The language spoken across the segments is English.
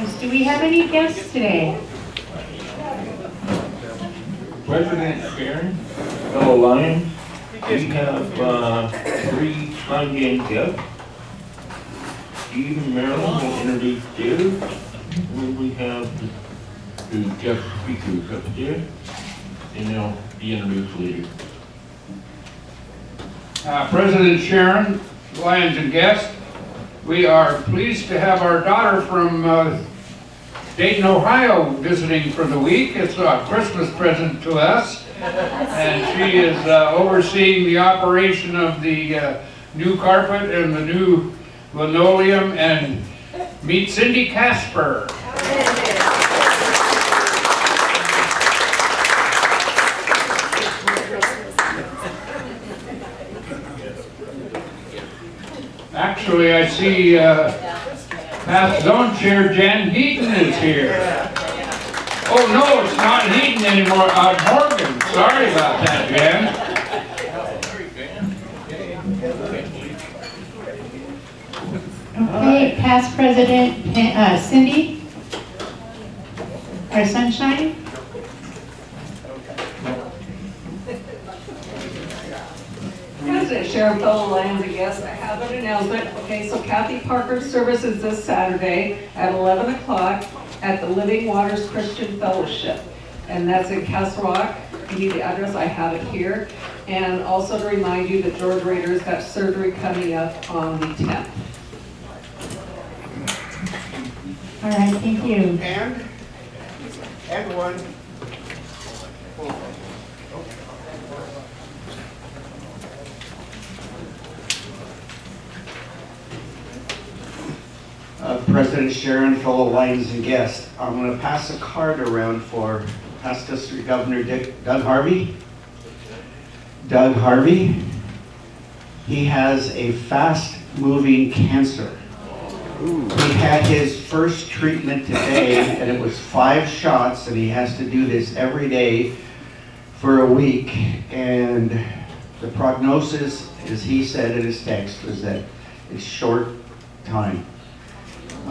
Do we have any guests today? President Sharon, fellow Lions, we have 3 non-game guests. Steve and Marilyn will introduce theirs, and then we have the guest speakers upstairs, and they'll be introduced later. President Sharon, Lions and guests, we are pleased to have our daughter from Dayton, Ohio visiting for the week. It's a Christmas present to us. And she is overseeing the operation of the new carpet and the new linoleum. And meet Cindy Casper. Actually, I see past zone chair Jan Heaton is here. Oh no, it's not Heaton anymore, Morgan. Sorry about that, Jan. Okay, past president Cindy, our sunshine. President Sharon, fellow Lions and guests, I have an announcement. Okay, so Kathy Parker's service is this Saturday at 11 o'clock at the Living Waters Christian Fellowship. And that's in Castle Rock. If you need the address, I have it here. And also to remind you that George Rader's got surgery coming up on the 10th. All right, thank you. And one. President Sharon, fellow Lions and guests, I'm going to pass a card around for past District Governor Doug Harvey. Doug Harvey, he has a fast-moving cancer. He had his first treatment today, and it was 5 shots, and he has to do this every day for a week. And the prognosis, as he said in his text, was that it's short time.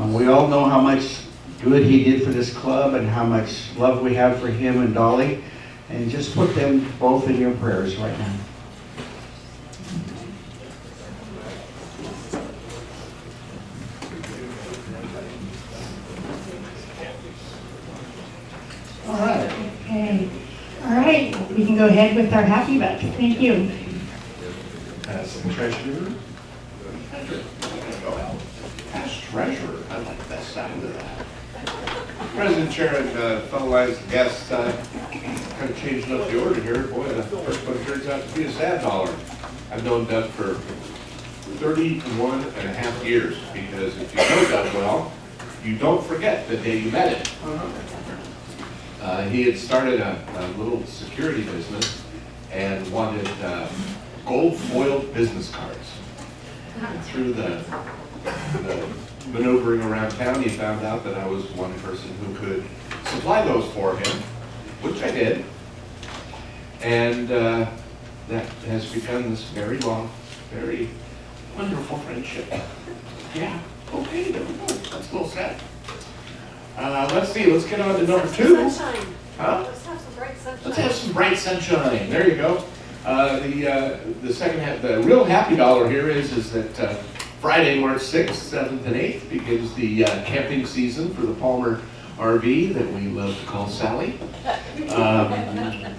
We all know how much good he did for this club and how much love we have for him and Dolly. And just put them both in your prayers right now. All right. Okay. All right, we can go ahead with our happy bucks. Thank you. As treasurer. As treasurer. I like that sound of that. President Sharon, fellow Lions and guests, kind of changing up the order here. Boy, the first one turns out to be a sad dollar. I've known Doug for 31 and a half years, because if you know Doug well, you don't forget the day you met him. He had started a little security business and wanted gold foiled business cards. And through the maneuvering around town, he found out that I was one person who could supply those for him, which I did. And that has become this very long, very wonderful friendship. Yeah, okay, there we go. That's a little sad. Let's see, let's get on to number 2. Sunshine. Huh? Let's have some bright sunshine. Let's have some bright sunshine. There you go. The second half, the real happy dollar here is that Friday, March 6th, 7th, and 8th begins the camping season for the Palmer RV that we love to call Sally.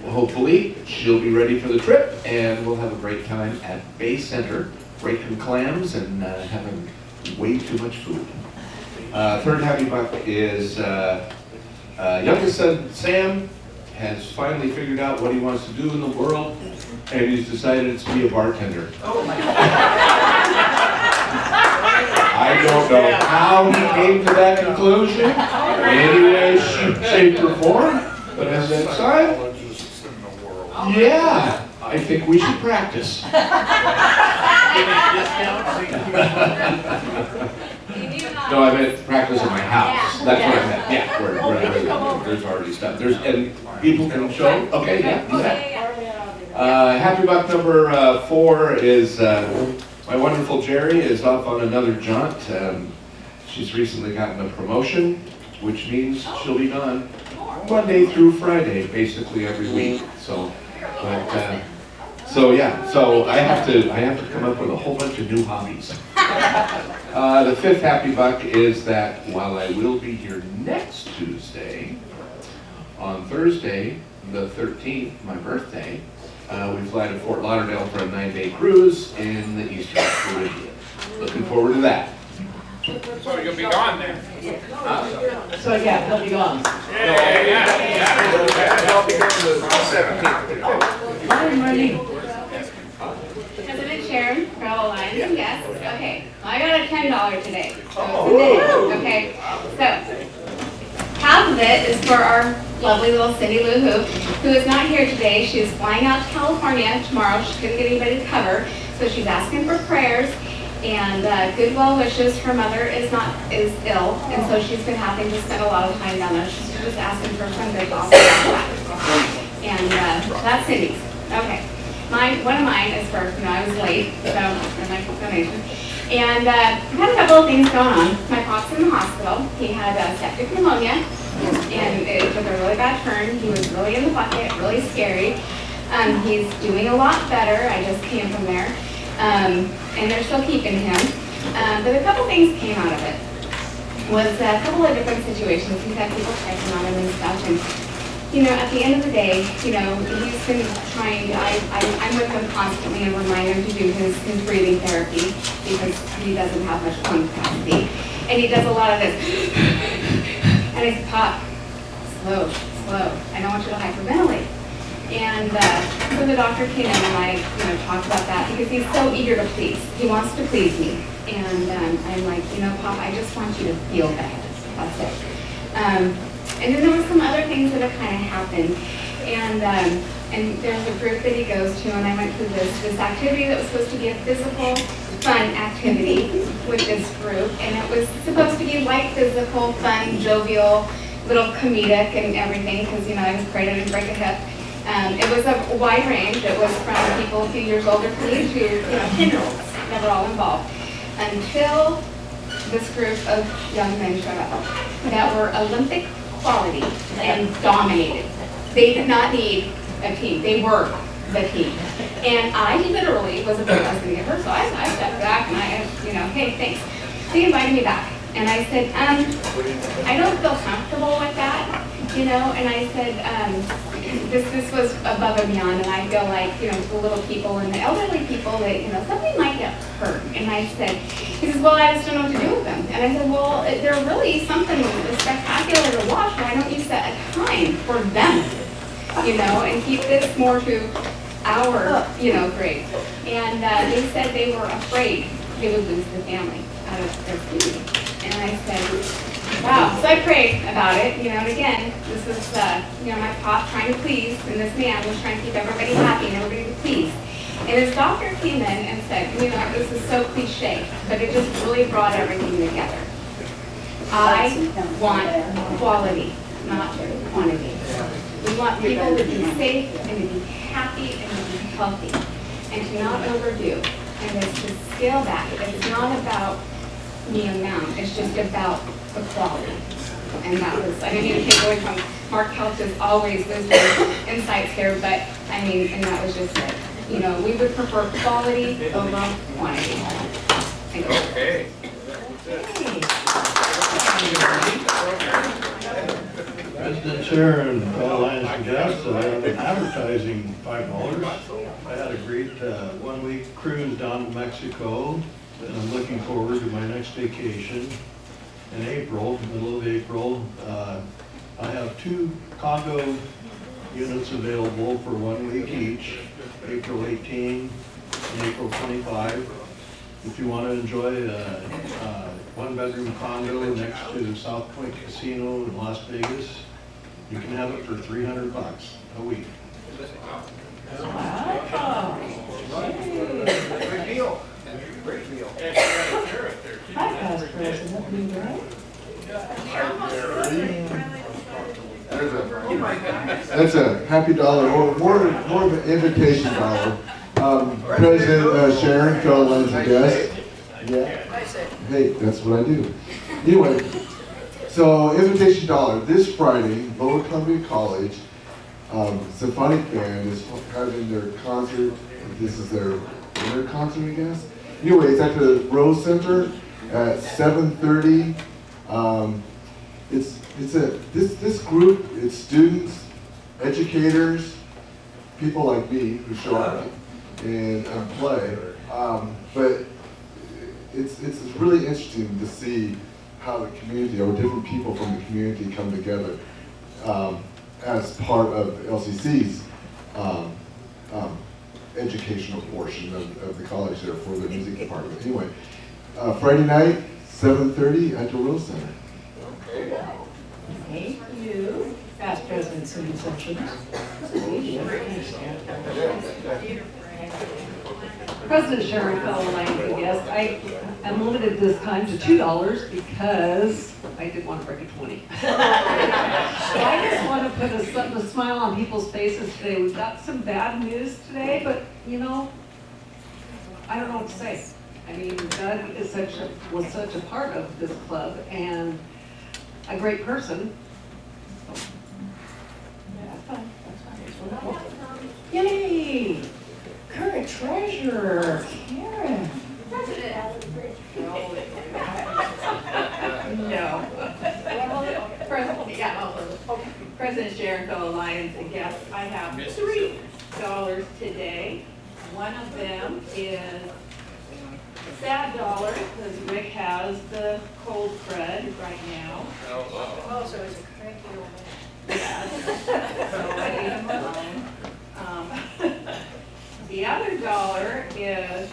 Hopefully, she'll be ready for the trip, and we'll have a great time at Bay Center, breaking clams and having way too much food. Third happy buck is youngest son, Sam, has finally figured out what he wants to do in the world, and he's decided to be a bartender. Oh my God. I don't know how he came to that conclusion, in any way, shape, or form, but as an aside, yeah, I think we should practice. No, I meant practice at my house. That's what I meant. Yeah, where there's already stuff. And people can show. Okay, yeah, do that. Happy buck number 4 is my wonderful Jerry is off on another jaunt. She's recently gotten a promotion, which means she'll be gone Monday through Friday, basically every week. So, but so I have to come up with a whole bunch of new hobbies. The fifth happy buck is that while I will be here next Tuesday, on Thursday, the 13th, my birthday, we fly to Fort Lauderdale for a 9-day cruise in the Eastern Caribbean. Looking forward to that. So you'll be gone then? So yeah, he'll be gone. I'll be going to the 17th. I'm ready. President Sharon, Carol Lyons, yes, okay. Well, I got a $10 today, so it's a day, okay? So, half of it is for our lovely little Cindy Lou who is not here today. She is flying out to California tomorrow. She couldn't get anybody to cover, so she's asking for prayers and good well wishes. Her mother is ill, and so she's been having to spend a lot of time down there. She's just asking for some good gospel. And that's Cindy's. Okay. One of mine is for, I was late, so for my donation. And I had a couple of things going on. My pop's in the hospital. He had septic pneumonia, and it took a really bad turn. He was really in the bucket, really scary. He's doing a lot better. I just came from there. And they're still keeping him. But a couple things came out of it. Was a couple of different situations. He's had people checking on him and stuff. And at the end of the day, he's been trying to, I'm with him constantly and remind him to do his breathing therapy because he doesn't have much lung capacity. And he does a lot of this. And he's Pop, slow. I don't want you to hyperventilate. And so the doctor came in and I, talked about that because he's so eager to please. He wants to please me. And I'm like, Pop, I just want you to feel better. That's it. And then there were some other things that have kind of happened. And there's a group that he goes to, and I went through this activity that was supposed to be a physical, fun activity with this group. And it was supposed to be light physical, fun, jovial, little comedic and everything, because, I was afraid I didn't break a hip. It was a wide range. It was from people a few years older than me to, 10-year-olds that were all involved. Until this group of young men showed up that were Olympic quality and dominated. They did not need a team. They were the team. And I literally was afraid I was going to get hurt, so I stepped back and I, hey, thanks. They invited me back. And I said, I don't feel comfortable with that, and I said, this was above and beyond, and I feel like, the little people and the elderly people that, something might get hurt. And I said, he says, well, I just don't know what to do with them. And I said, well, they're really something spectacular to watch. Why don't you set a time for them, and keep this more to our, grade. And they said they were afraid they would lose the family out of their community. And I said, wow. So I prayed about it, and again, this was, my pop trying to please, and this man was trying to keep everybody happy and everybody to please. And his doctor came in and said, this is so cliche, but it just really brought everything together. I want quality, not quantity. We want people to be safe and to be happy and to be healthy and to not overdo and to scale back. It's not about the amount, it's just about the quality. And that was, I didn't even take away from Mark Kelch's always wisdom insights here, but and that was just it. We would prefer quality over quantity. Thank you. Okay. President Sharon, fellow Lions and guests, advertising $5. I had a great one-week cruise down to Mexico, and I'm looking forward to my next vacation in April, middle of April. I have 2 condo units available for 1 week each, April 18 and April 25. If you want to enjoy a one-bedroom condo next to South Point Casino in Las Vegas, you can have it for $300 a week. Wow. Great deal. Great deal. Hi, Pastor President. You right? That's a happy dollar, or more of an invitation dollar. President Sharon, fellow Lions and guests. Yeah. Hey, that's what I do. Anyway, So invitation dollar, this Friday, Lower Columbia College Symphonic Band is having their concert. This is their winter concert, I guess. Anyway, it's at the Rose Center at 7:30. This group, it's students, educators, people like me who show up and play. But it's really interesting to see how the community, or different people from the community, come together as part of LCC's educational portion of the college there for the music department. Anyway, Friday night, 7:30 at the Rose Center. Thank you. Past presidents and exceptions. President Sharon, fellow Longview guests, I am limited this time to $2 because I did want to break a 20. So I just want to put a smile on people's faces today. We've got some bad news today, but you know, I don't know what to say. I mean, Doug is was such a part of this club and a great person. Yeah, that's fine. That's fine. Yay! Current treasurer, Karen. No. President Sharon, fellow Lions and guests, I have $3 today. One of them is a sad dollar because Rick has the cold crud right now. Oh, so it's a cranky old man. Yes. So I leave him alone. The other dollar is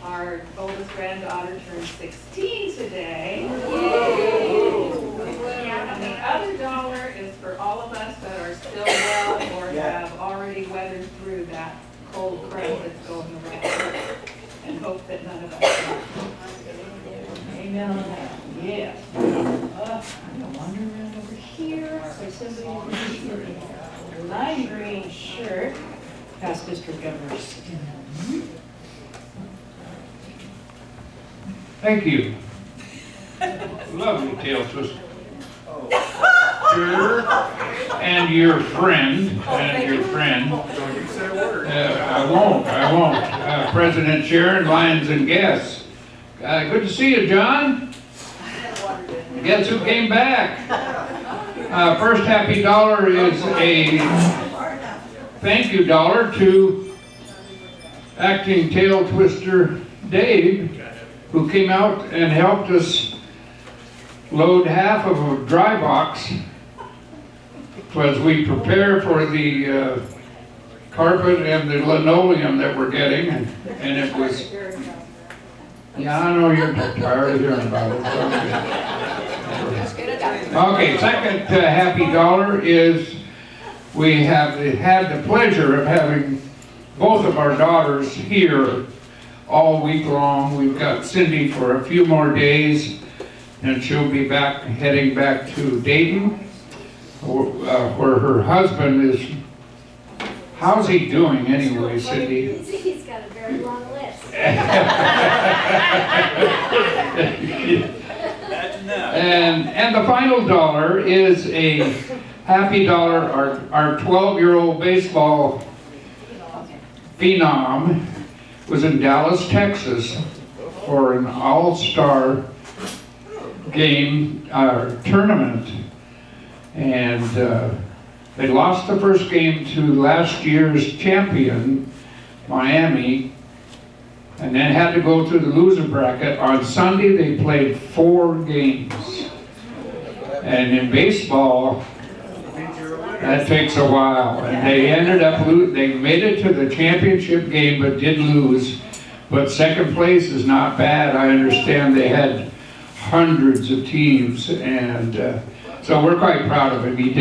our oldest granddaughter turned 16 today. And the other dollar is for all of us that are still well or have already weathered through that cold crust that's going around. And hope that none of us do. Amen on that. Yes. I'm gonna wander around over here. So somebody over here in a lime green shirt. Past district governor Skinner. Thank you. Lovely tail twister. Sure. And your friend, I won't. President Sharon, Lions and guests. Good to see you, John. Guess who came back? First happy dollar is a thank you dollar to acting tail twister Dave, who came out and helped us load half of a dry box as we prepare for the carpet and the linoleum that we're getting, and it was, yeah, I know you're tired of hearing about it. Okay, second happy dollar is we have had the pleasure of having both of our daughters here all week long. We've got Cindy for a few more days, and she'll be heading back to Dayton, where her husband is. How's he doing anyway, Cindy? He's got a very long list. And the final dollar is a happy dollar. Our 12-year-old baseball phenom was in Dallas, Texas for an all-star game tournament, and they lost the first game to last year's champion, Miami, and then had to go through the loser bracket. On Sunday they played 4 games, and in baseball that takes a while, and they ended up they made it to the championship game but did lose. But second place is not bad. I understand they had hundreds of teams, and so we're quite proud of him. He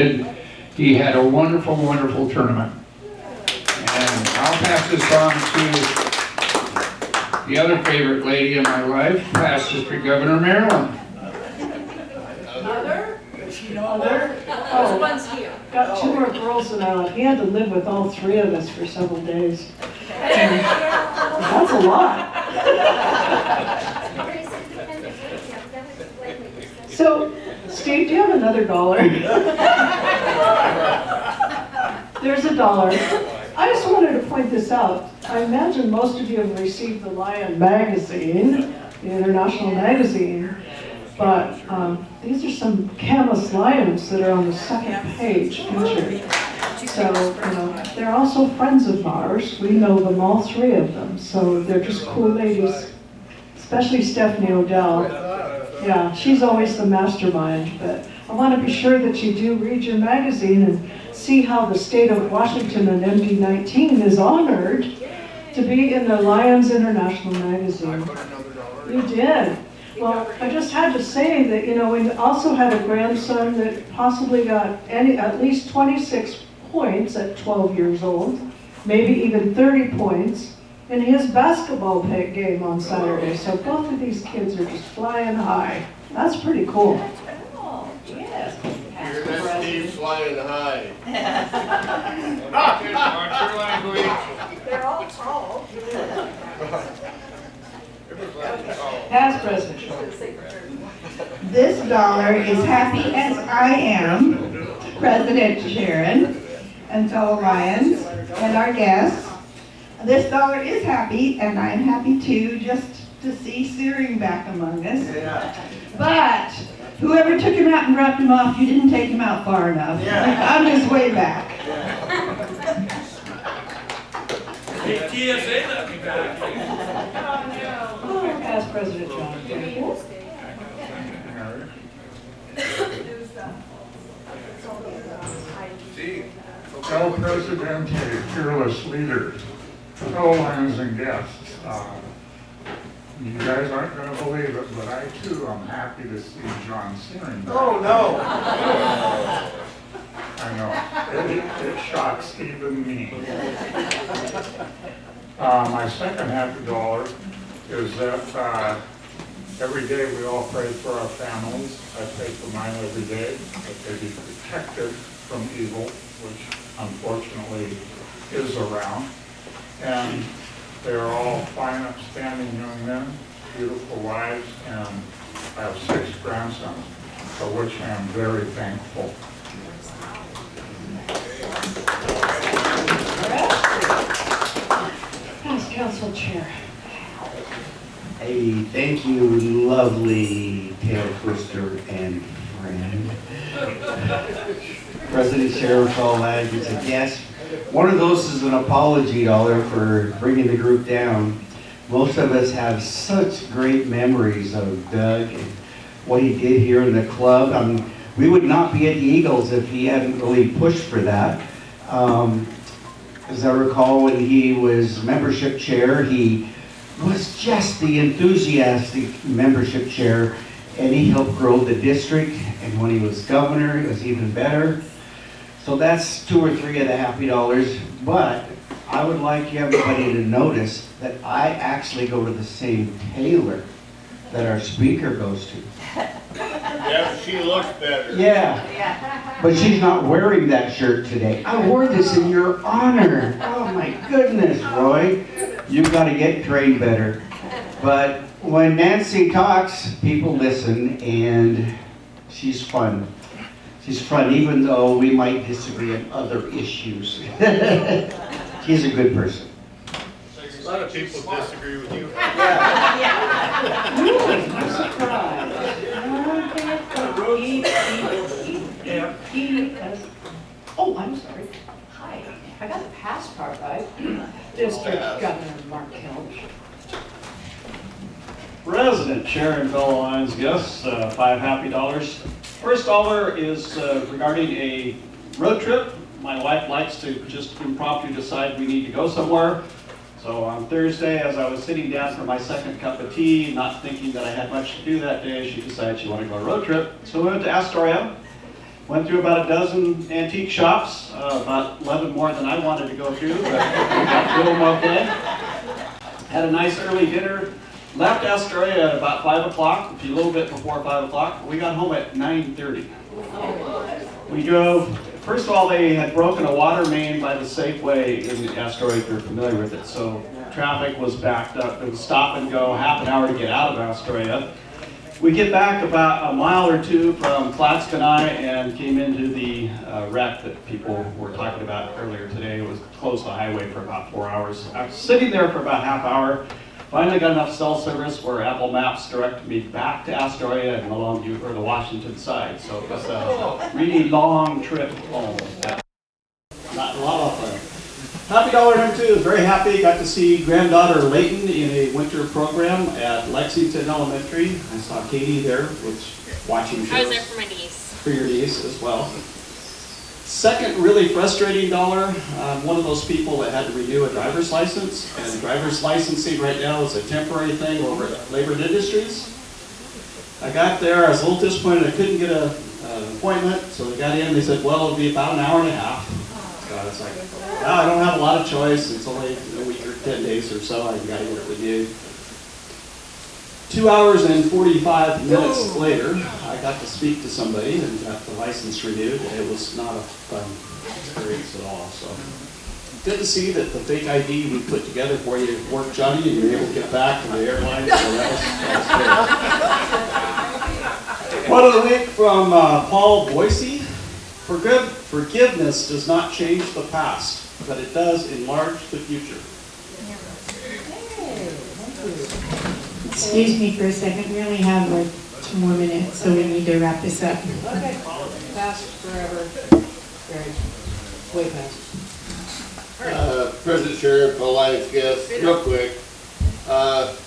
had a wonderful, wonderful tournament. And I'll pass this on to the other favorite lady in my life, past District Governor Marilyn. Mother? Mother? Which one's here? Got 2 more girls and he had to live with all 3 of us for several days. That's a lot. So Steve, do you have another $1? There's $1. I just wanted to point this out. I imagine most of you have received the Lion magazine, the international magazine, but these are some Camus lions that are on the second page featured. So, they're also friends of ours. We know them, all three of them. So they're just cool ladies, especially Stephanie Odell. Yeah, she's always the mastermind, but I want to be sure that you do read your magazine and see how the state of Washington and MD-19 is honored to be in the Lions International magazine. You did. Well, I just had to say that, we also had a grandson that possibly got at least 26 points at 12 years old, maybe even 30 points in his basketball game on Saturday. So both of these kids are just flying high. That's pretty cool. Oh, yes. Hear that, Steve, flying high. They're all tall. Past President. This dollar is happy as I am, President Sharon and fellow Lions and our guests. This dollar is happy, and I'm happy too, just to see Searing back among us. But whoever took him out and dropped him off, you didn't take him out far enough. I'm just way back. TSA let me back. Past President John. Fellow President, fearless leader, fellow Lions and guests. You guys aren't going to believe it, but I too am happy to see John Searing back. Oh, no. I know, it shocks even me. My second happy dollar is that every day we all pray for our families. I pray for mine every day, that they be protected from evil, which unfortunately is around. And they are all fine, upstanding young men, beautiful wives, and I have 6 grandsons, for which I am very thankful. Past Council Chair. Hey, thank you, lovely tail twister and friend. President Sheriff Paul Ladd gets a guest. One of those is an apology dollar for bringing the group down. Most of us have such great memories of Doug and what he did here in the club. I mean, we would not be at the Eagles if he hadn't really pushed for that. As I recall, when he was membership chair, he was just the enthusiastic membership chair, and he helped grow the district, and when he was governor, it was even better. So that's 2 or 3 of the happy dollars, but I would like everybody to notice that I actually go to the same tailor that our speaker goes to. Yeah, she looks better. Yeah, but she's not wearing that shirt today. I wore this in your honor. Oh my goodness, Roy. You've got to get trained better. But when Nancy talks, people listen, and she's fun. She's fun, even though we might disagree on other issues. She's a good person. A lot of people disagree with you. I'm surprised. Oh, I'm sorry. Hi. I got the past part right. District Governor Mark Kelch. President Sharon, fellow Lions guests, 5 happy dollars. First dollar is regarding a road trip. My wife likes to just impromptu decide we need to go somewhere. So on Thursday, as I was sitting down for my second cup of tea, not thinking that I had much to do that day, she decided she wanted to go on a road trip. So we went to Astoria, went through about 12 antique shops, about 11 more than I wanted to go through, but we got through them okay. Had a nice early dinner. Left Astoria at about 5 o'clock, a little bit before 5 o'clock. We got home at 9:30. We drove, first of all, they had broken a water main by the Safeway in Astoria, if you're familiar with it. So traffic was backed up. It was stop and go, half an hour to get out of Astoria. We get back about a mile or two from Klatskanai and came into the wreck that people were talking about earlier today. It was closed the highway for about 4 hours. I was sitting there for about half hour. Finally got enough cell service where Apple Maps directed me back to Astoria and the Longview or the Washington side. So it was a really long trip home. Not a lot of fun. Happy dollar number 2 is very happy. Got to see granddaughter Layton in a winter program at Lexington Elementary. I saw Katie there, watching shows. I was there for my niece. For your niece as well. Second really frustrating dollar, I'm one of those people that had to renew a driver's license, and driver's licensing right now is a temporary thing over at Labor and Industries. I got there, I was a little disappointed I couldn't get an appointment, so I got in, they said, well, it'll be about an hour and a half. So I was like, well, I don't have a lot of choice, it's only a week or 10 days or so, I gotta get it renewed. 2 hours and 45 minutes later, I got to speak to somebody and got the license renewed. It was not a fun experience at all. So good to see that the fake ID we put together for you worked, Johnny, and you're able to get back to the airline. So that was good. Quote of the week from Paul Boise. Forgiveness does not change the past, but it does enlarge the future. Excuse me for a second, we only have like 2 more minutes, so we need to wrap this up. Okay, past forever, very, way past. President Sharon, Paul Lyons guest, real quick.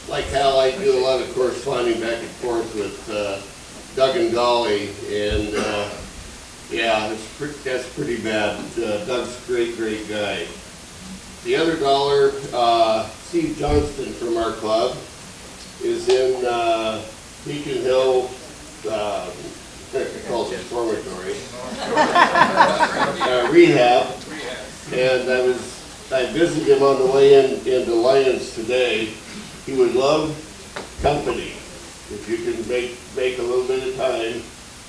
Like Hal, I do a lot of corresponding back and forth with Doug and Golly, and yeah, that's pretty bad. Doug's a great guy. The other dollar, Steve Johnston from our club is in Beacon Hill, called reformatory, rehab, and I visited him on the way into Lyons today. He would love company. If you can make a little bit of time,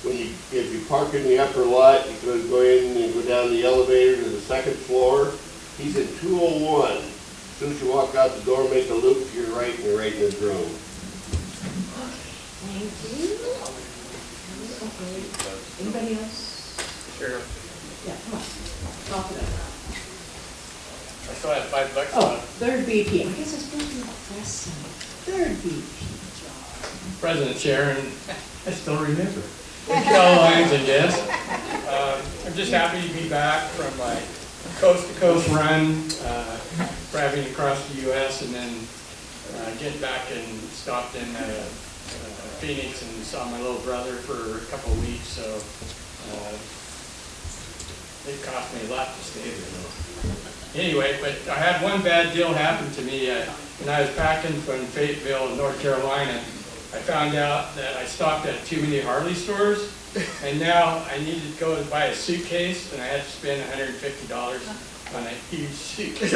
if you park in the upper lot, you can go in and go down the elevator to the 2nd floor. He's in 201. As soon as you walk out the door, make a loop to your right, and you're right in his room. Thank you. Okay, anybody else? Sure. Yeah, come on, talk it up. I still have $5 Oh, left. 3rd VP, I guess it's supposed to be the press center. 3rd VP. President Sharon, I still remember. Cal Lyons and guest. I'm just happy to be back from my coast-to-coast run, traveling across the U.S. and then getting back and stopped in Phoenix and saw my little brother for a couple of weeks. So it cost me a lot to stay there though. Anyway, but I had one bad deal happen to me when I was packing from Fayetteville, North Carolina. I found out that I stopped at too many Harley stores, and now I needed to go and buy a suitcase, and I had to spend $150 on a huge suitcase.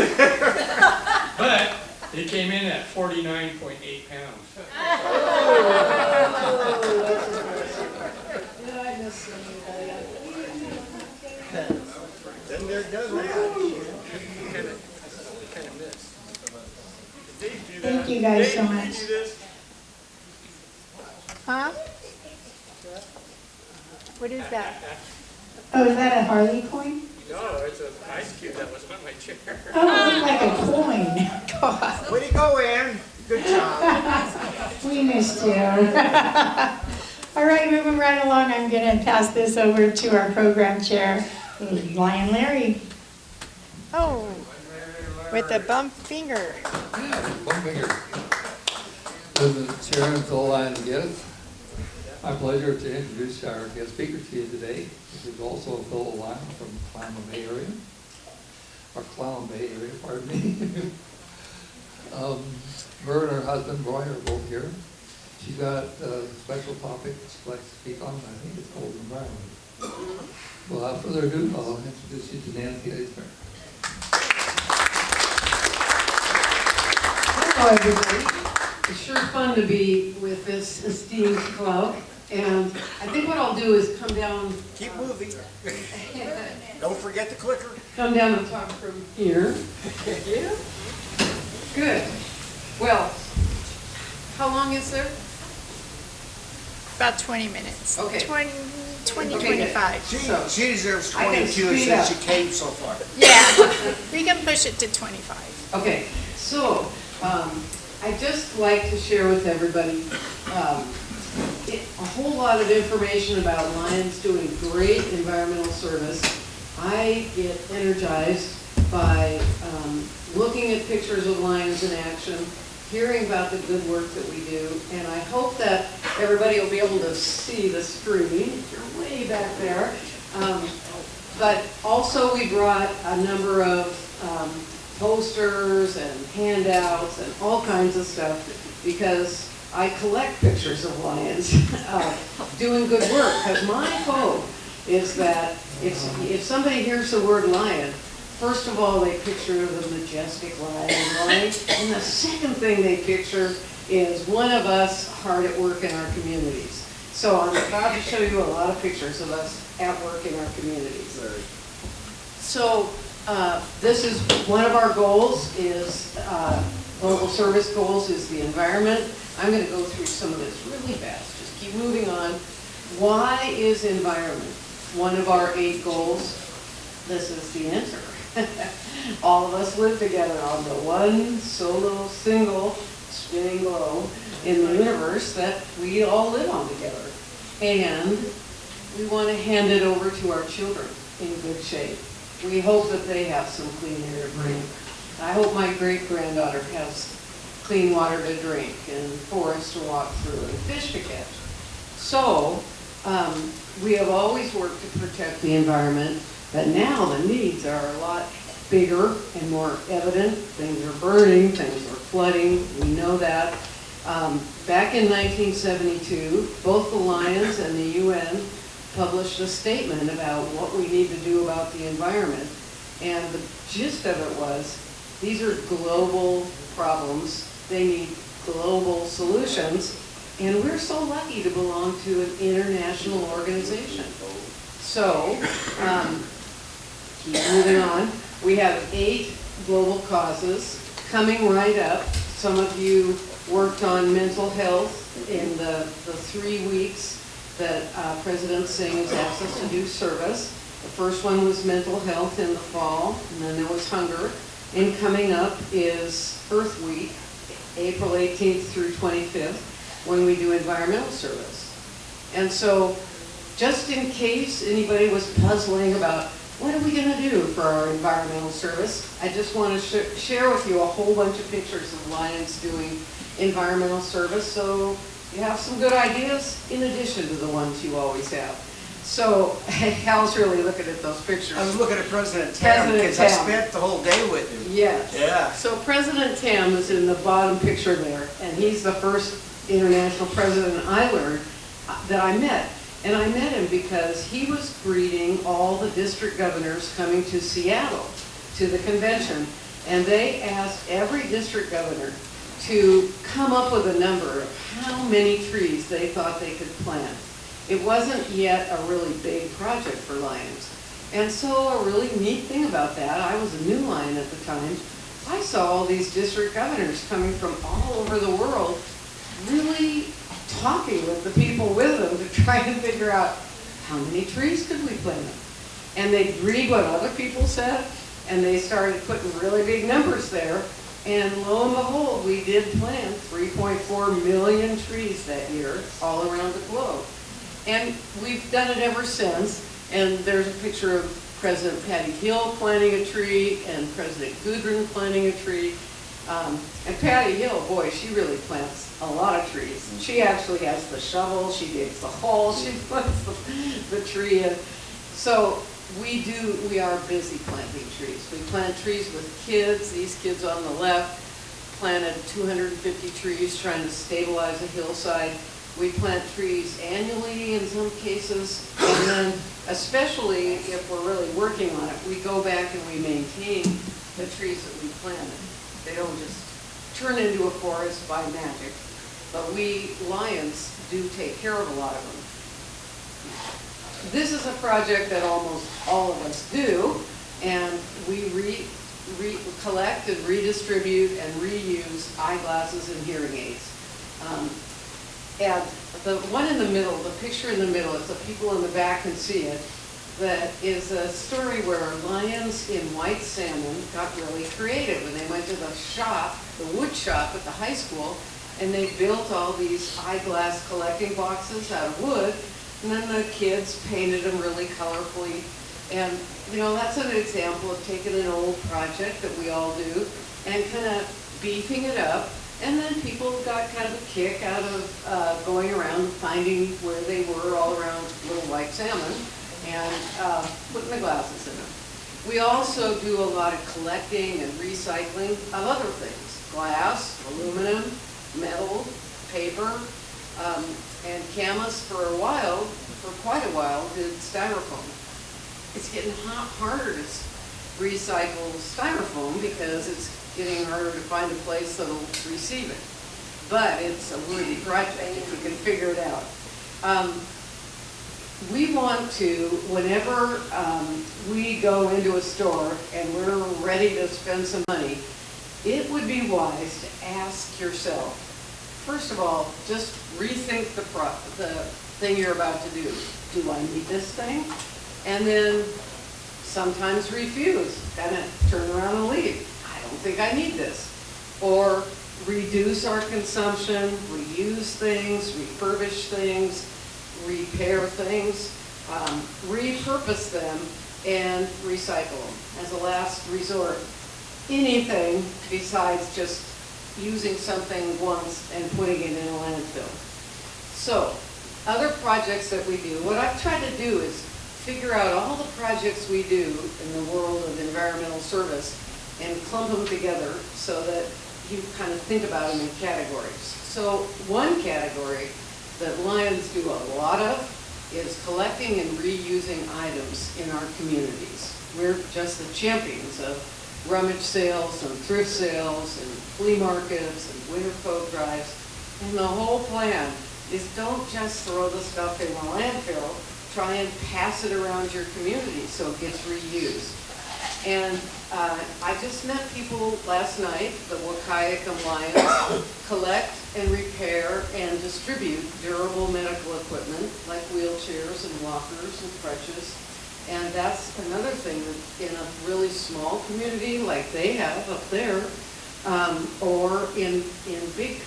But it came in at 49.8 pounds. Did I miss somebody? Then there goes Kind of missed. Thank you guys so much. Huh? What is that? Oh, is that a Harley coin? No, it's an ice cube that was on my chair. Oh, it looks like a coin. Way to go, Ann. Good job. We missed you. All right, moving right along, I'm going to pass this over to our program chair, Lion Larry. Oh, with a bump finger. One finger. President Sharon, Phil Lyons guest. My pleasure to introduce our guest speaker to you today. This is also a fellow Lyons from Klamath Bay area. Or Klamath Bay area, pardon me. Her and her husband, Roy, are both here. She's got a special topic she'd like to speak on, and I think it's called environment. Without further ado, I'll introduce you to Nancy Eisner. Hello, everybody. It's sure fun to be with this esteemed club, and I think what I'll do is come down. Keep moving. Don't forget the clicker. Come down and talk from here. Yeah. Good. Well, how long is there? About 20 minutes. Okay. 20, Okay, good. 25. She deserves I can 22 speed up. since she came so far. Yeah, we can push it to 25. Okay, so, I'd just like to share with everybody, a whole lot of information about Lions doing great environmental service. I get energized by, looking at pictures of lions in action, hearing about the good work that we do, and I hope that everybody will be able to see the screen. You're way back there. But also we brought a number of posters and handouts and all kinds of stuff because I collect pictures of lions doing good work. Because my hope is that if somebody hears the word lion, first of all, they picture the majestic lion, right? And the second thing they picture is one of us hard at work in our communities. So I'm about to show you a lot of pictures of us at work in our communities. So this is one of our goals is, local service goals is the environment. I'm going to go through some of this really fast. Just keep moving on. Why is environment one of our 8 goals? This is the answer. All of us live together on the one single spinning globe in the universe that we all live on together. And we want to hand it over to our children in good shape. We hope that they have some clean air to breathe. I hope my great-granddaughter has clean water to drink and forests to walk through and fish to catch. So we have always worked to protect the environment, but now the needs are a lot bigger and more evident. Things are burning, things are flooding, we know that. Back in 1972, both the Lions and the UN published a statement about what we need to do about the environment. And the gist of it was, these are global problems, they need global solutions, and we're so lucky to belong to an international organization. So, keep moving on. We have 8 global causes coming right up. Some of you worked on mental health in the 3 weeks that President Singh has asked us to do service. The first one was mental health in the fall, and then there was hunger. And coming up is Earth Week, April 18th through 25th, when we do environmental service. And so, just in case anybody was puzzling about what are we going to do for our environmental service, I just want to share with you a whole bunch of pictures of Lions doing environmental service, so you have some good ideas in addition to the ones you always have. So, Hal's really looking at those pictures. I was looking at President Tam because I spent the whole day with him. Yes. Yeah. So President Tam is in the bottom picture there, and he's the first international president I learned that I met. And I met him because he was greeting all the district governors coming to Seattle to the convention, and they asked every district governor to come up with a number of how many trees they thought they could plant. It wasn't yet a really big project for Lions. And so a really neat thing about that, I was a new Lion at the time, I saw all these district governors coming from all over the world really talking with the people with them to try and figure out how many trees could we plant. And they'd read what other people said, and they started putting really big numbers there. And lo and behold, we did plant 3.4 million trees that year all around the globe. And we've done it ever since. And there's a picture of President Patty Hill planting a tree and President Gudrun planting a tree. And Patty Hill, boy, she really plants a lot of trees. And she actually has the shovel, she digs the hole, she puts the tree in. So we are busy planting trees. We plant trees with kids. These kids on the left planted 250 trees trying to stabilize a hillside. We plant trees annually in some cases, and then especially if we're really working on it, we go back and we maintain the trees that we planted. They don't just turn into a forest by magic, but we Lions do take care of a lot of them. This is a project that almost all of us do, and we collect and redistribute and reuse eyeglasses and hearing aids. And the one in the middle, the picture in the middle, if the people in the back can see it, that is a story where lions in white salmon got really creative. And they went to the shop, the wood shop at the high school, and they built all these eyeglass collecting boxes out of wood. And then the kids painted them really colorfully. And, you know, that's an example of taking an old project that we all do and kind of beefing it up. And then people got kind of a kick out of going around and finding where they were all around little white salmon and putting the glasses in them. We also do a lot of collecting and recycling of other things. Glass, aluminum, metal, paper, and Camas for quite a while, did styrofoam. It's getting harder to recycle styrofoam because it's getting harder to find a place that'll receive it. But it's a worthy project if we can figure it out. We want to, whenever we go into a store and we're ready to spend some money, it would be wise to ask yourself, first of all, just rethink the thing you're about to do. Do I need this thing? And then sometimes refuse, kind of turn around and leave. I don't think I need this. Or reduce our consumption, reuse things, refurbish things, repair things, repurpose them, and recycle them as a last resort. Anything besides just using something once and putting it in a landfill. So, other projects that we do, what I've tried to do is figure out all the projects we do in the world of environmental service and clump them together so that you kind of think about them in categories. So one category that Lions do a lot of is collecting and reusing items in our communities. We're just the champions of rummage sales and thrift sales and flea markets and winter coat drives. And the whole plan is don't just throw the stuff in the landfill, try and pass it around your community so it gets reused. And I just met people last night, the Wakayakum Lions collect and repair and distribute durable medical equipment like wheelchairs and walkers and crutches. And that's another thing that in a really small community like they have up there, or in big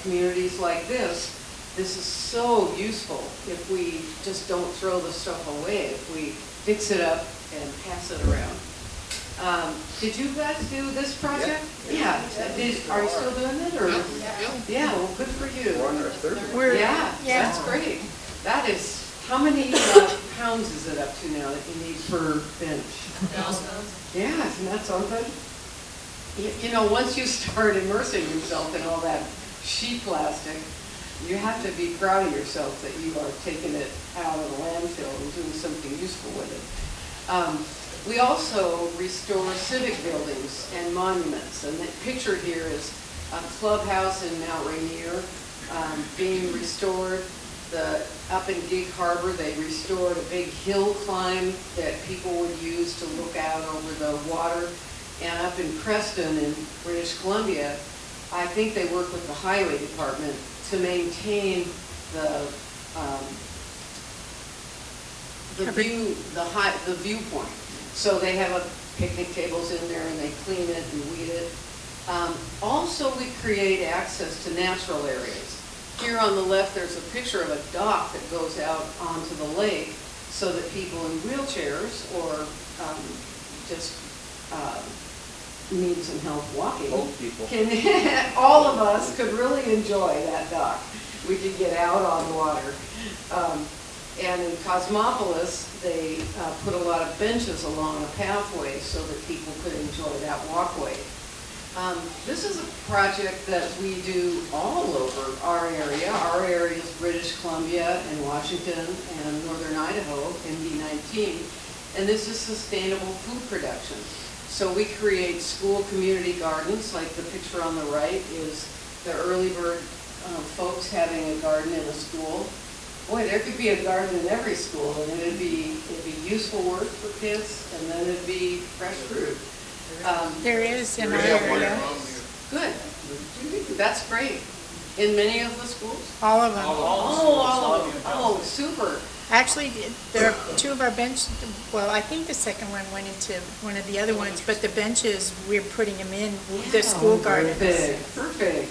communities like this is so useful if we just don't throw the stuff away, if we fix it up and pass it around. Did you guys do this project? Yeah. Are you still doing it, or? Yeah, well, good for you. We're on our third one. Yeah, that's great. That is, how many pounds is it up to now that you need per bench? 1,000. Yeah, isn't that something? You know, once you start immersing yourself in all that sheet plastic, you have to be proud of yourself that you are taking it out of the landfill and doing something useful with it. We also restore civic buildings and monuments, and the picture here is a clubhouse in Mount Rainier being restored. Up in Gig Harbor, they restored a big hill climb that people would use to look out over the water. And up in Preston in British Columbia, I think they work with the highway department to maintain the viewpoint. So they have picnic tables in there and they clean it and weed it. Also, we create access to natural areas. Here on the left, there's a picture of a dock that goes out onto the lake so that people in wheelchairs or just need some help walking. Old people. All of us could really enjoy that dock. We could get out on the water. And in Cosmopolis, they put a lot of benches along a pathway so that people could enjoy that walkway. This is a project that we do all over our area. Our area is British Columbia and Washington and Northern Idaho, MD19. And this is sustainable food production. So we create school community gardens, like the picture on the right is the early bird folks having a garden in a school. Boy, there could be a garden in every school, and it'd be useful work for kids, and then it'd be fresh fruit. There is in our area. Good. That's great. In many of the schools? All of them. All of them. Oh, super. Actually, there are two of our bench, well, I think the second one went into one of the other ones, but the benches, we're putting them in the school gardens. Perfect.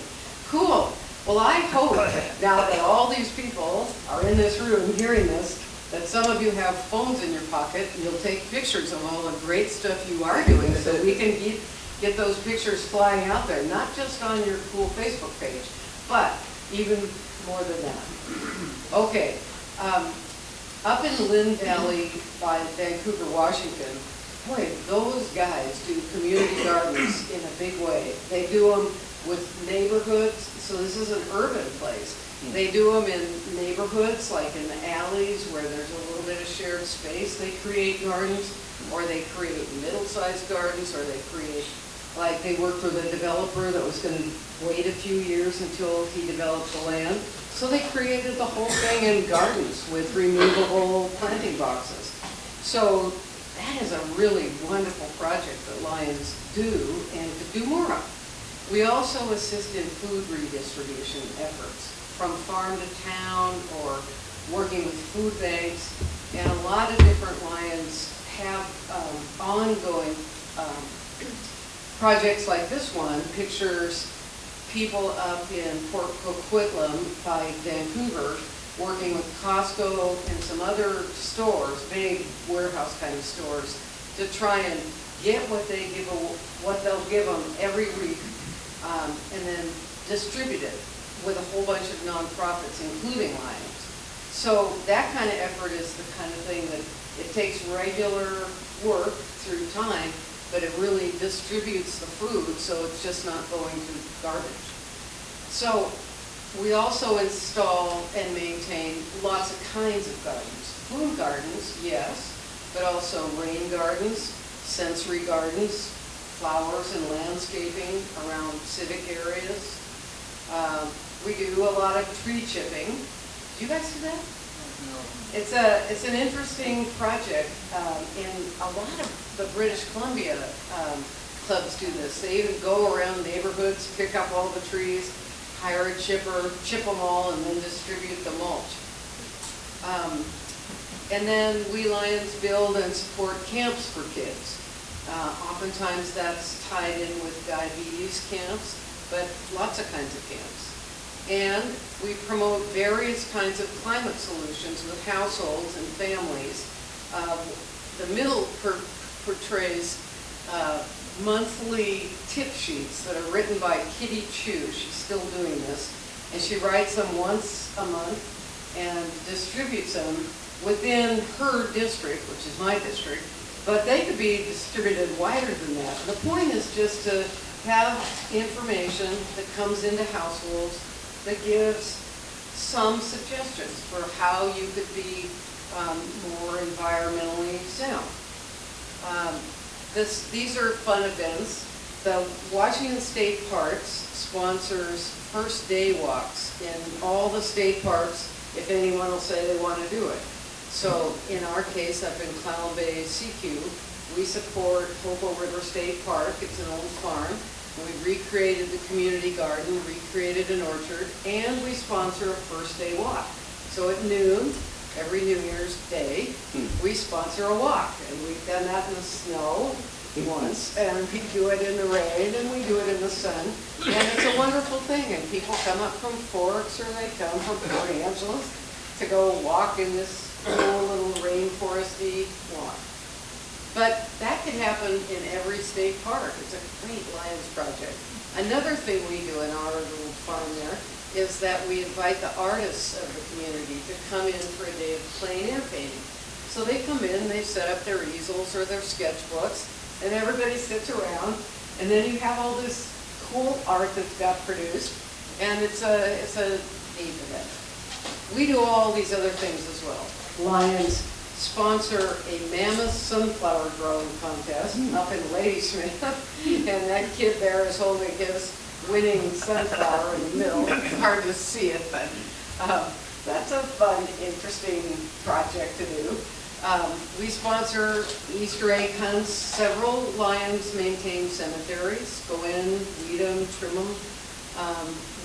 Cool. Well, I hope now that all these people are in this room hearing this, that some of you have phones in your pocket and you'll take pictures of all the great stuff you are doing so we can get those pictures flying out there, not just on your cool Facebook page, but even more than that. Okay. Up in Lynn Valley by Vancouver, Washington, boy, those guys do community gardens in a big way. They do them with neighborhoods, so this is an urban place. They do them in neighborhoods, like in the alleys where there's a little bit of shared space. They create gardens, or they create middle-sized gardens, or they create, like they worked with a developer that was going to wait a few years until he developed the land. So they created the whole thing in gardens with removable planting boxes. So that is a really wonderful project that Lions do and could do more of. We also assist in food redistribution efforts from farm to town or working with food banks. And a lot of different Lions have ongoing projects like this one, pictures people up in Port Coquitlam by Vancouver working with Costco and some other stores, big warehouse kind of stores, to try and get what they'll give them every week, and then distribute it with a whole bunch of nonprofits, including Lions. So that kind of effort is the kind of thing that it takes regular work through time, but it really distributes the food, so it's just not going to garbage. So we also install and maintain lots of kinds of gardens. Food gardens, yes, but also rain gardens, sensory gardens, flowers and landscaping around civic areas. We do a lot of tree chipping. Do you guys do that? It's an interesting project. In a lot of the British Columbia clubs do this. They even go around neighborhoods, pick up all the trees, hire a chipper, chip them all, and then distribute the mulch. And then we Lions build and support camps for kids. Oftentimes that's tied in with diabetes camps, but lots of kinds of camps. And we promote various kinds of climate solutions with households and families. The middle portrays monthly tip sheets that are written by Kitty Chu. She's still doing this. And she writes them once a month and distributes them within her district, which is my district, but they could be distributed wider than that. The point is just to have information that comes into households that gives some suggestions for how you could be more environmentally sound. These are fun events. The Washington State Parks sponsors first day walks in all the state parks if anyone will say they want to do it. So in our case, up in Clown Bay CQ, we support Hopo River State Park. It's an old farm. We recreated the community garden, recreated an orchard, and we sponsor a first day walk. So at noon, every New Year's Day, we sponsor a walk. And we've done that in the snow once, and we do it in the rain, and we do it in the sun. And it's a wonderful thing. And people come up from Forks or they come from Port Angeles to go walk in this cool little rainforesty walk. But that can happen in every state park. It's a great Lions project. Another thing we do in our little farm there is that we invite the artists of the community to come in for a day of plein air painting. So they come in, they set up their easels or their sketchbooks, and everybody sits around, and then you have all this cool art that's got produced, and it's a neat event. We do all these other things as well. Lions sponsor a mammoth sunflower growing contest up in Ladysmith, and that kid there is holding his winning sunflower in the middle. It's hard to see it, but that's a fun, interesting project to do. We sponsor Easter egg hunts. Several Lions maintain cemeteries. Go in, weed them, trim them.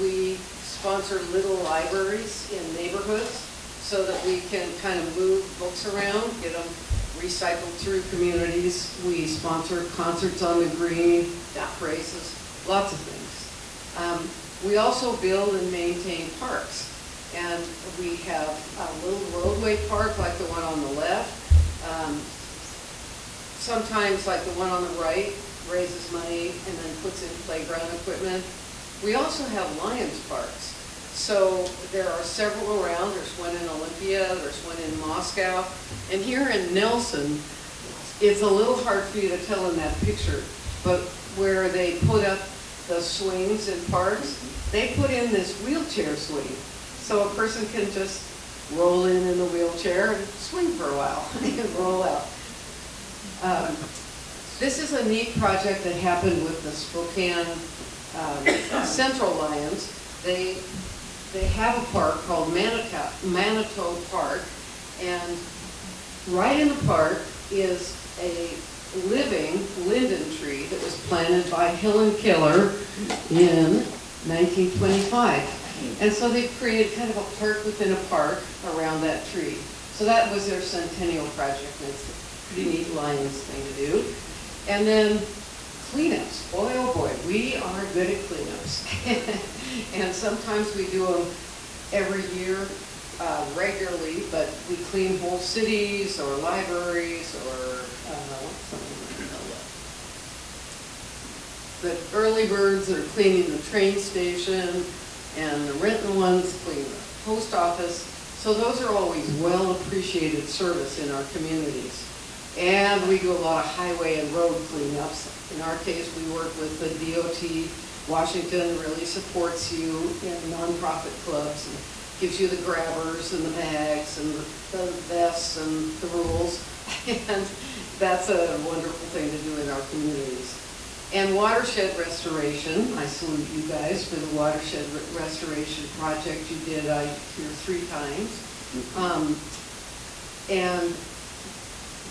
We sponsor little libraries in neighborhoods so that we can kind of move books around, get them recycled through communities. We sponsor concerts on the green, duck races, lots of things. We also build and maintain parks. And we have a little roadway park like the one on the left. Sometimes like the one on the right raises money and then puts in playground equipment. We also have Lions parks. So there are several around. There's one in Olympia, there's one in Moscow. And here in Nelson, it's a little hard for you to tell in that picture, but where they put up the swings in parks, they put in this wheelchair swing. So a person can just roll in the wheelchair and swing for a while and roll out. This is a neat project that happened with the Spokane Central Lions. They have a park called Manitou Park, and right in the park is a living linden tree that was planted by Helen Keller in 1925. And so they've created kind of a park within a park around that tree. So that was their centennial project, and it's a pretty neat Lions thing to do. And then cleanups. Boy, oh boy, we are good at cleanups. And sometimes we do them every year regularly, but we clean whole cities or libraries or the early birds that are cleaning the train station, and the Renton ones clean the post office. So those are always well appreciated service in our communities. And we do a lot of highway and road cleanups. In our case, we work with the DOT. Washington really supports you in nonprofit clubs and gives you the grabbers and the bags and the vests and the rules. And that's a wonderful thing to do in our communities. And watershed restoration, I salute you guys for the watershed restoration project you did here 3 times. And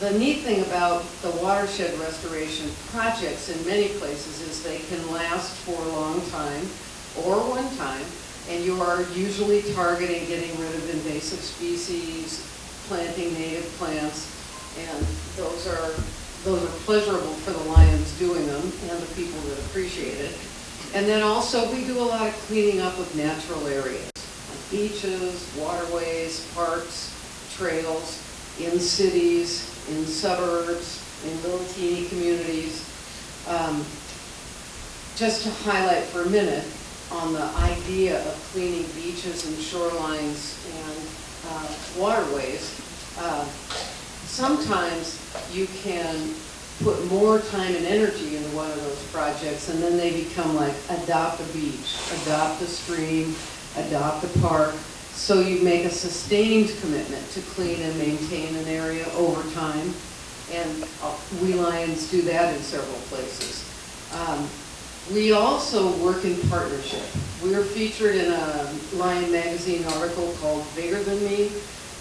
the neat thing about the watershed restoration projects in many places is they can last for a long time or one time, and you are usually targeting getting rid of invasive species, planting native plants, and those are pleasurable for the Lions doing them and the people that appreciate it. And then also we do a lot of cleaning up of natural areas, like beaches, waterways, parks, trails, in cities, in suburbs, in little teeny communities. Just to highlight for a minute on the idea of cleaning beaches and shorelines and waterways, sometimes you can put more time and energy into one of those projects, and then they become like adopt a beach, adopt a stream, adopt a park. So you make a sustained commitment to clean and maintain an area over time, and we Lions do that in several places. We also work in partnership. We were featured in a Lion magazine article called Bigger Than Me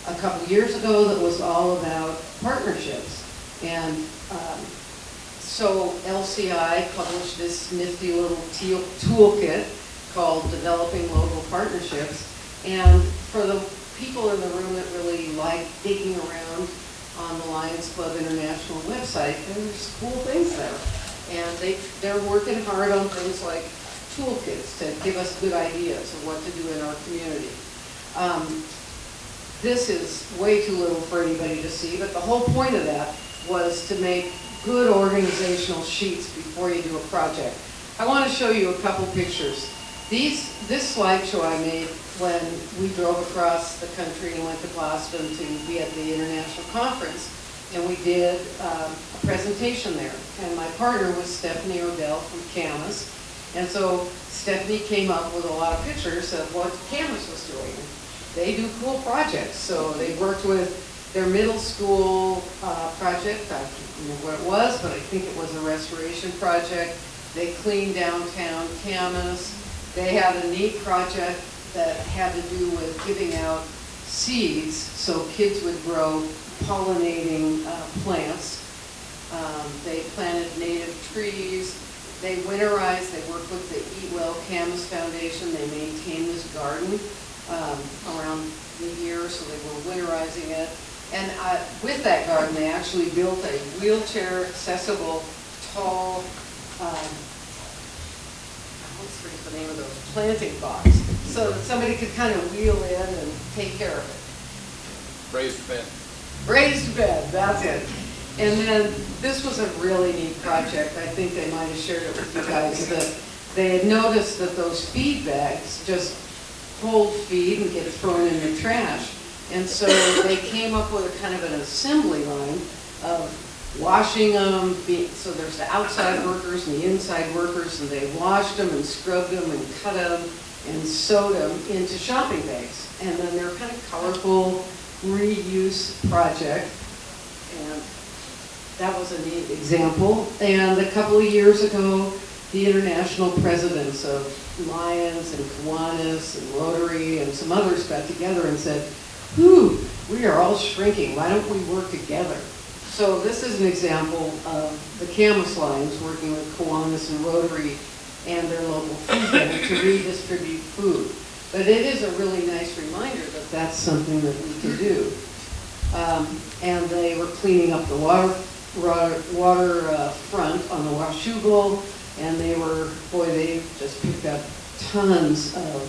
a couple years ago that was all about partnerships. And so LCI published this nifty little toolkit called Developing Local Partnerships. And for the people in the room that really like digging around on the Lions Club International website, there's cool things there. And they're working hard on things like toolkits to give us good ideas of what to do in our community. This is way too little for anybody to see, but the whole point of that was to make good organizational sheets before you do a project. I want to show you a couple pictures. This slideshow I made when we drove across the country and went to Boston to be at the international conference, and we did a presentation there. And my partner was Stephanie Odell from Camas, and so Stephanie came up with a lot of pictures of what Camas was doing. They do cool projects, so they worked with their middle school project. I can't remember what it was, but I think it was a restoration project. They cleaned downtown Camas. They had a neat project that had to do with giving out seeds so kids would grow pollinating plants. They planted native trees. They winterize, they work with the Eat Well Camas Foundation, they maintain this garden around the year, so they were winterizing it. And with that garden, they actually built a wheelchair accessible, tall, what's the name of those, planting box, so that somebody could kind of wheel in and take care of it. Raised bed. Raised bed, that's it. And then this was a really neat project. I think they might have shared it with you guys, that they had noticed that those feed bags just hold feed and get thrown in the trash. And so they came up with a kind of an assembly line of washing them, so there's the outside workers and the inside workers, and they washed them and scrubbed them and cut them and sewed them into shopping bags. And then they're kind of colorful reuse project. And that was a neat example. And a couple of years ago, the international presidents of Lions and Kiwanis and Rotary and some others got together and said, "Whew, we are all shrinking. Why don't we work together?" So this is an example of the Camas Lions working with Kiwanis and Rotary and their local food bank to redistribute food. But it is a really nice reminder that that's something that we can do. And they were cleaning up the water front on the Washougal, and they just picked up tons of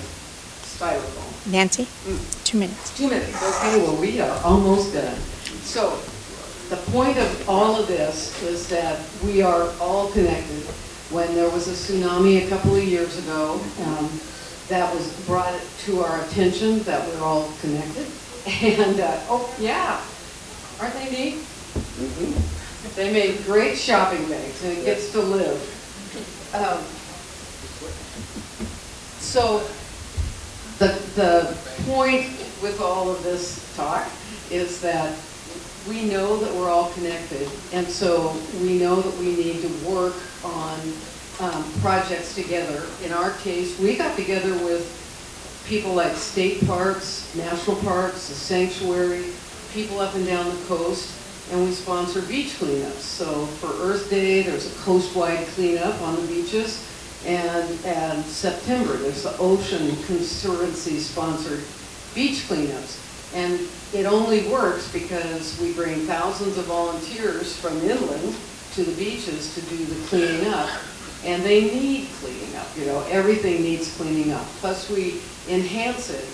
styrofoam. Nancy, 2 minutes. 2 minutes, okay, well, we are almost done. So, the point of all of this is that we are all connected. When there was a tsunami a couple of years ago, that was brought to our attention that we're all connected. And, oh, yeah, aren't they neat? They made great shopping bags, and it gets to live. So, the point with all of this talk is that we know that we're all connected, and so we know that we need to work on projects together. In our case, we got together with people like state parks, national parks, the sanctuary, people up and down the coast, and we sponsor beach cleanups. So for Earth Day, there's a coast-wide cleanup on the beaches, and September, there's the Ocean Conservancy-sponsored beach cleanups. And it only works because we bring thousands of volunteers from inland to the beaches to do the cleaning up. And they need cleaning up, everything needs cleaning up. Plus we enhance it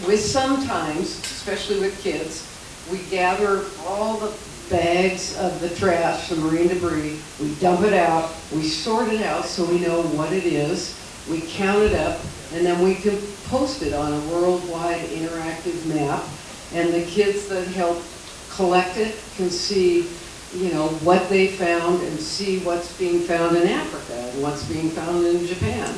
with sometimes, especially with kids, we gather all the bags of the trash, the marine debris, we dump it out, we sort it out so we know what it is, we count it up, and then we can post it on a worldwide interactive map, and the kids that help collect it can see, what they found and see what's being found in Africa and what's being found in Japan.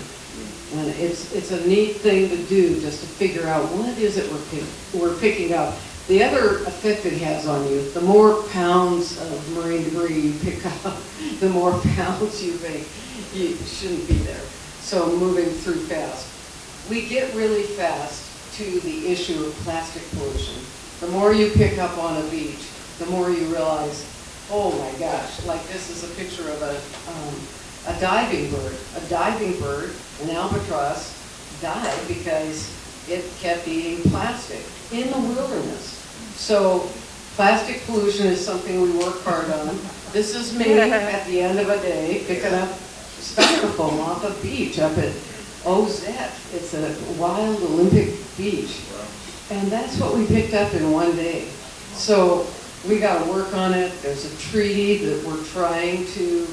And it's a neat thing to do, just to figure out what is it we're picking up. The other effect it has on you, the more pounds of marine debris you pick up, the more pounds you think you shouldn't be there. So moving through fast. We get really fast to the issue of plastic pollution. The more you pick up on a beach, the more you realize, oh my gosh, like this is a picture of a diving bird. A diving bird, an albatross, died because it kept eating plastic in the wilderness. So plastic pollution is something we work hard on. This is me at the end of a day picking up styrofoam off a beach up at OZ. It's a wild Olympic beach. And that's what we picked up in one day. So we got to work on it. There's a treaty that we're trying to,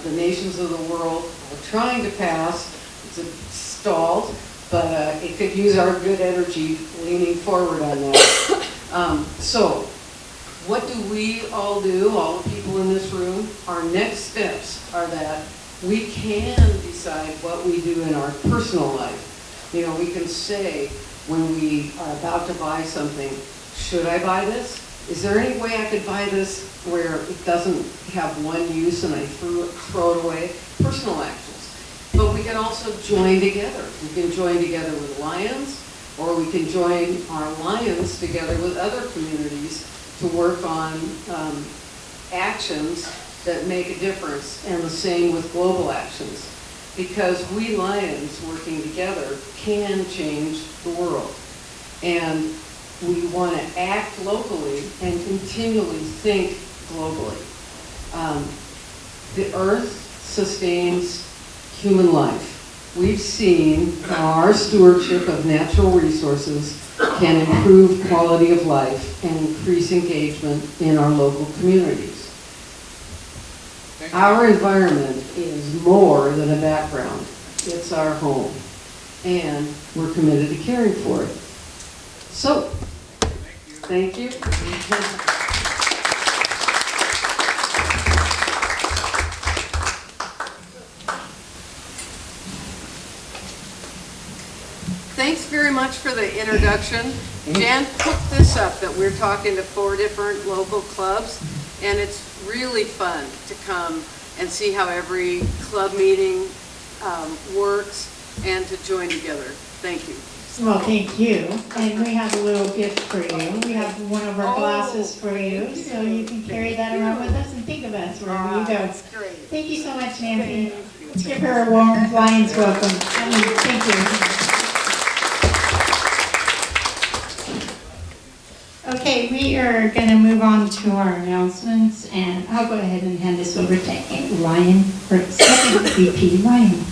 the nations of the world are trying to pass. It's stalled, but it could use our good energy leaning forward on that. So what do we all do, all the people in this room? Our next steps are that we can decide what we do in our personal life. We can say when we are about to buy something, should I buy this? Is there any way I could buy this where it doesn't have one use and I throw it away? Personal actions. But we can also join together. We can join together with Lions, or we can join our Lions together with other communities to work on actions that make a difference, and the same with global actions. Because we Lions working together can change the world. And we want to act locally and continually think globally. The earth sustains human life. We've seen how our stewardship of natural resources can improve quality of life and increase engagement in our local communities. Our environment is more than a background. It's our home. And we're committed to caring for it. So, thank you. Thanks very much for the introduction. Jan cooked this up, that we're talking to 4 different local clubs, and it's really fun to come and see how every club meeting works and to join together. Thank you. Well, thank you. And we have a little gift for you. We have one of our glasses for you, so you can carry that around with us and think of us wherever you go. That's great. Thank you so much, Nancy. Let's give her a warm Lions welcome. Thank you. Okay, we are going to move on to our announcements, and I'll go ahead and hand this over to Ryan, or second VP Ryan.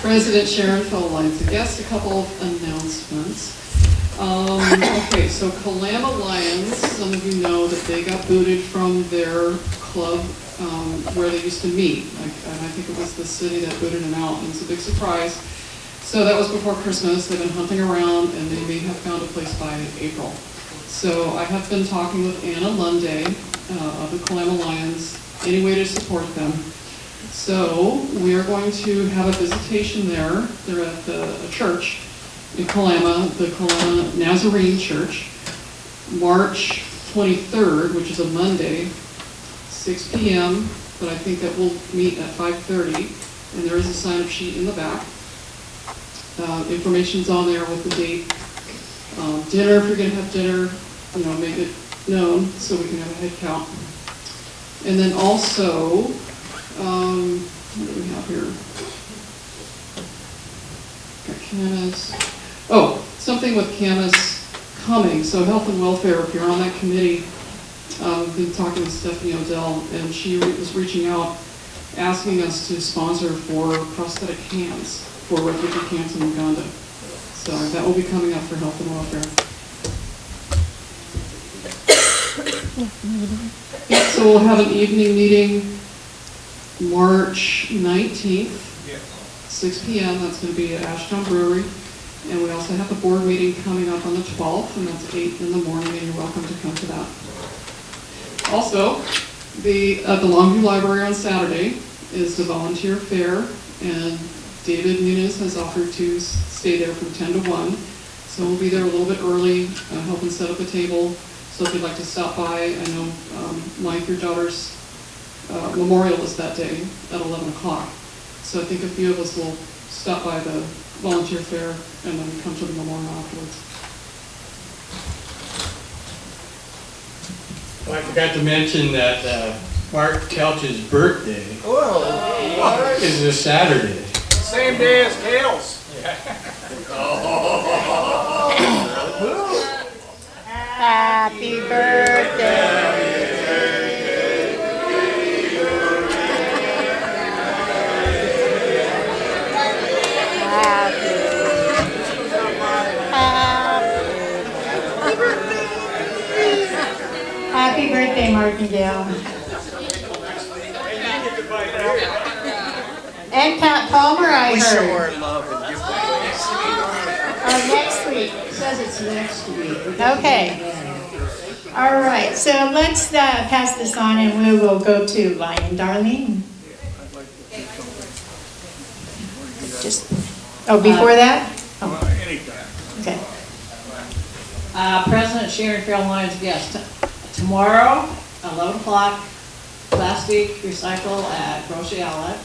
President Sharon Phil Lyons, I guess a couple of announcements. Okay, so Kalama Lions, some of you know that they got booted from their club where they used to meet. And I think it was the city that booted them out, and it's a big surprise. So that was before Christmas. They've been hunting around, and they may have found a place by April. So I have been talking with Anna Lunday of the Kalama Lions, any way to support them. So we are going to have a visitation there. They're at a church in Kalama, the Kalama Nazarene Church, March 23rd, which is a Monday, 6 p.m., but I think that we'll meet at 5:30, and there is a sign-up sheet in the back. Information's on there with the date. Dinner, if you're going to have dinner, make it known so we can have a head count. And then also, what do we have here? Got Camas. Oh, something with Camas coming. So health and welfare, if you're on that committee, I've been talking with Stephanie Odell, and she was reaching out, asking us to sponsor for prosthetic hands for refugee camps in Uganda. So that will be coming up for health and welfare. So we'll have an evening meeting March 19th, 6 p.m. That's going to be at Ashtown Brewery. And we also have a board meeting coming up on the 12th, and that's 8 in the morning, and you're welcome to come to that. Also, at the Longview Library on Saturday is the volunteer fair, and David Nunes has offered to stay there from 10 to 1. So we'll be there a little bit early, helping set up a table. So if you'd like to stop by, I know Mike, your daughter's memorial is that day at 11 o'clock. So I think a few of us will stop by the volunteer fair and then come to the memorial afterwards. Well, I forgot to mention that Mark Kelch's birthday is this Saturday. Same day as Kale's. Happy birthday. Happy birthday, Martindale. And Pat Palmer, I We show heard. our love and give Next week. It says it's next week. Okay. All right, so let's pass this on and we will go to Lion Darlene. Before that? Okay. President Sharon Farrell Lyons guest. Tomorrow, 11 o'clock, plastic recycle at Grocery Outlet.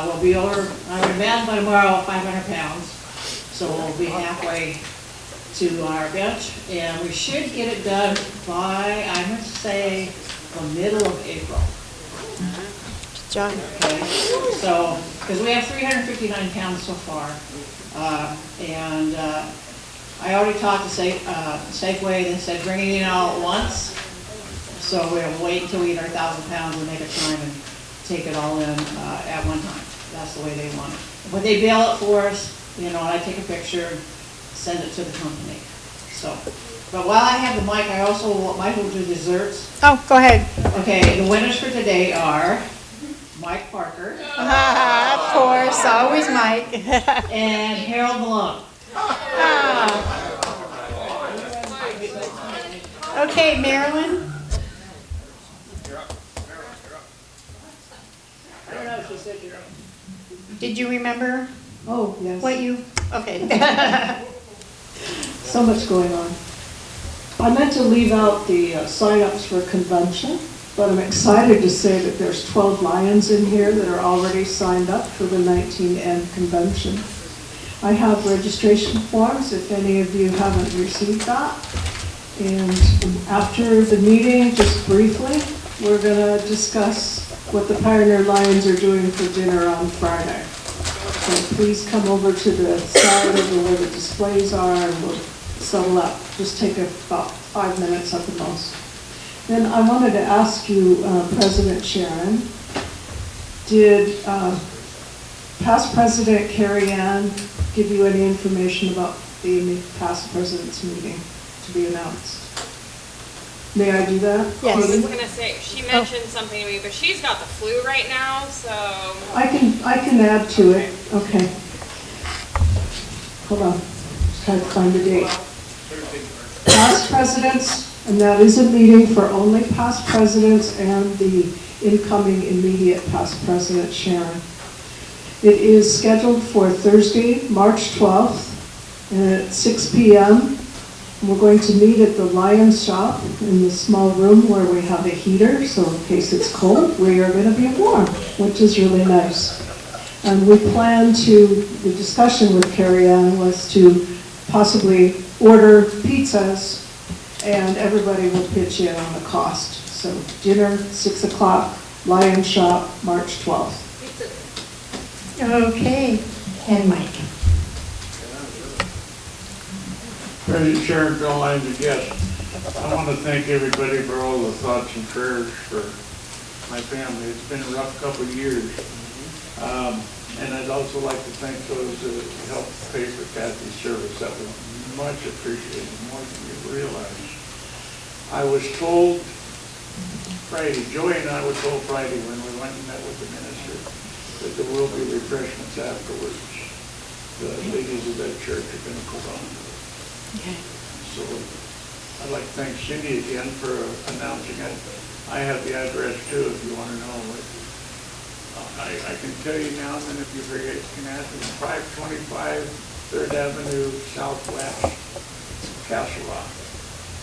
We'll be over, I would imagine by tomorrow, 500 pounds. So we'll be halfway to our bench, and we should get it done by, I must say, the middle of April. Good job. Okay, so, because we have 359 towns so far, and I already talked to Safeway, they said bring it in all at once, so we'll wait until we get our 1,000 pounds and make a time and take it all in at one time. That's the way they want it. But they bail it for us, you know, and I take a picture, send it to the company, so. But while I have the mic, I also might as well do desserts. Oh, go ahead. Okay, the winners for today are Mike Parker. Of course, always Mike. And Harold Malone. Okay, Marilyn? I don't know if she said you're. Did you remember Oh, yes. what you, okay. So much going on. I meant to leave out the sign-ups for convention, but I'm excited to say that there's 12 Lions in here that are already signed up for the 19N convention. I have registration forms if any of you haven't received that. And after the meeting, just briefly, we're going to discuss what the Pioneer Lions are doing for dinner on Friday. So please come over to the side of where the displays are and we'll settle up. Just take about 5 minutes at the most. Then I wanted to ask you, President Sharon, did past President Carrie Ann give you any information about the past president's meeting to be announced? May I do that? Yes. I was gonna say, she mentioned something to me, but she's got the flu right now, so. I can add to it. Okay. Hold on. Just trying to find the date. Past presidents, and that is a meeting for only past presidents and the incoming immediate past president, Sharon. It is scheduled for Thursday, March 12th at 6 p.m. We're going to meet at the Lions Shop in the small room where we have a heater, so in case it's cold, we are going to be warm, which is really nice. And we plan to, the discussion with Carrie Ann was to possibly order pizzas and everybody will pitch in on the cost. So dinner, 6 o'clock, Lions Shop, March 12th. Okay, and Mike. President Sharon, Bill Lyons, and guests, I want to thank everybody for all the thoughts and prayers for my family. It's been a rough couple of years. And I'd also like to thank those who helped pay for Kathy's service. That was much appreciated, more than you realize. I was told Friday, Joey and I were told Friday when we went and met with the minister that there will be refreshments afterwards. The ladies of that church are going to put on. Okay. So I'd like to thank Cindy again for announcing it. I have the address too if you want to know it. I can tell you now, and then if you forget, you can ask me. 525 3rd Avenue Southwest, Castle Rock.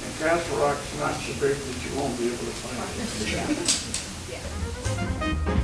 And Castle Rock's not so big that you won't be able to find it. Yeah.